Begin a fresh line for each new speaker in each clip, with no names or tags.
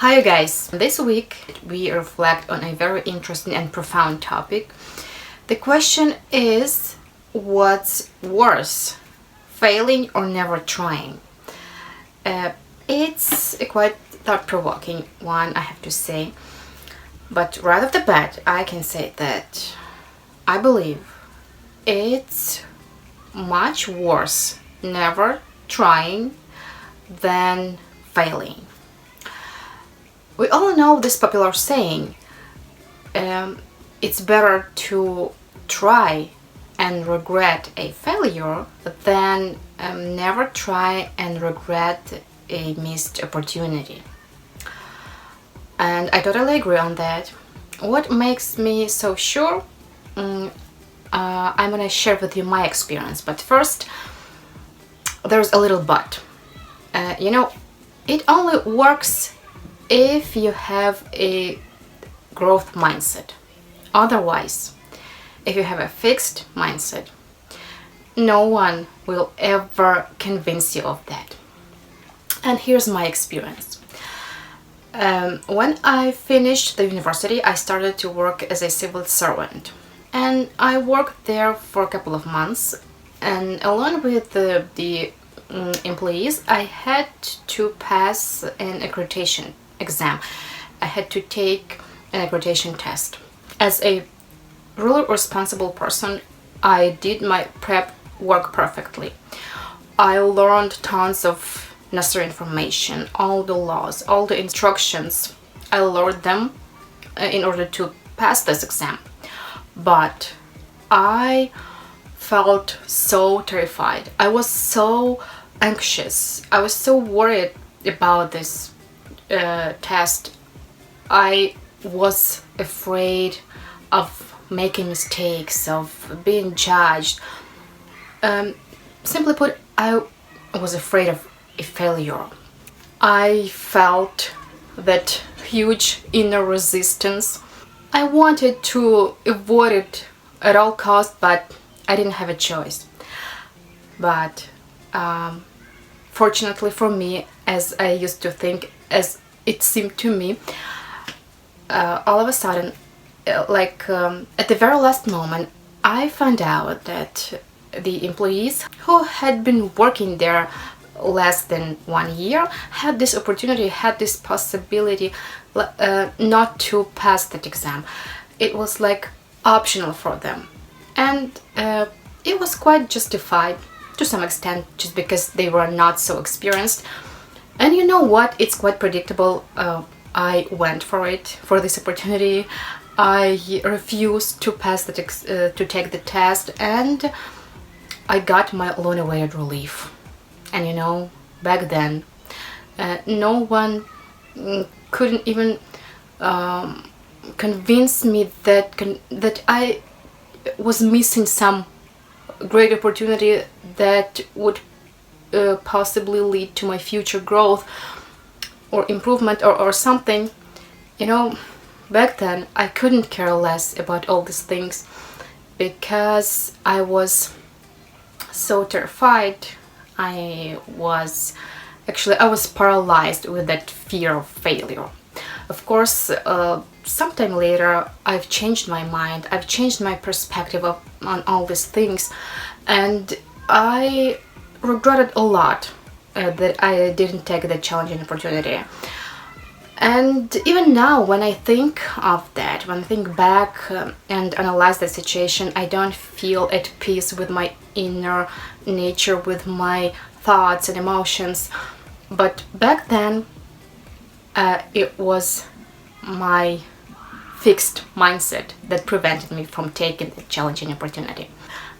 Hi guys! This week we reflect on a very interesting and profound topic. The question is, what's worse, failing or never trying? It's a quite thought-provoking one, I have to say. But right off the bat, I can say that I believe it's much worse never trying than failing. We all know this popular saying, it's better to try and regret a failure than never try and regret a missed opportunity. And I totally agree on that. What makes me so sure? I'm gonna share with you my experience, but first there's a little but. It only works if you have a growth mindset. Otherwise, if you have a fixed mindset, no one will ever convince you of that. And here's my experience. When I finished the university, I started to work as a civil servant. And I worked there for a couple of months. And along with the employees, I had to pass an accreditation exam. I had to take an accreditation test. As a really responsible person, I did my prep work perfectly. I learned tons of necessary information, all the laws, all the instructions. I learned them in order to pass this exam. But I felt so terrified. I was so anxious. I was so worried about this test. I was afraid of making mistakes, of being judged. Simply put, I was afraid of a failure. I felt that huge inner resistance. I wanted to avoid it at all costs, but I didn't have a choice. But fortunately for me, as I used to think, as it seemed to me, all of a sudden, at the very last moment, I found out that the employees who had been working there less than 1 year had this opportunity, had this possibility not to pass that exam. It was like optional for them, and it was quite justified to some extent, just because they were not so experienced. And you know what? It's quite predictable. I went for this opportunity. I refused to pass to take the test, and I got my blown away relief. And back then, no one couldn't even convince me that I was missing some great opportunity that would possibly lead to my future growth or improvement or something. Back then I couldn't care less about all these things because I was so terrified. I was paralyzed with that fear of failure. Of course, sometime later I've changed my mind, I've changed my perspective on all these things, and I regretted a lot that I didn't take the challenging opportunity. And even now, when I think of that, when I think back and analyze the situation, I don't feel at peace with my inner nature, with my thoughts and emotions. But back then, it was my fixed mindset that prevented me from taking the challenging opportunity.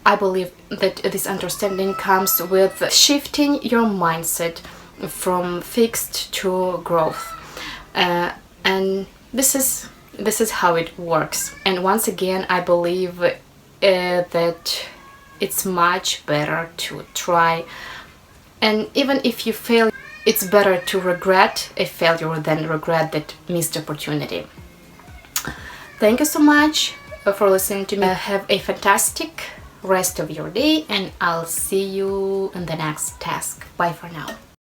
I believe that this understanding comes with shifting your mindset from fixed to growth. And this is how it works. And once again, I believe that it's much better to try. And even if you fail, it's better to regret a failure than regret that missed opportunity. Thank you so much for listening to me. Have a fantastic rest of your day, and I'll see you in the next task. Bye for now.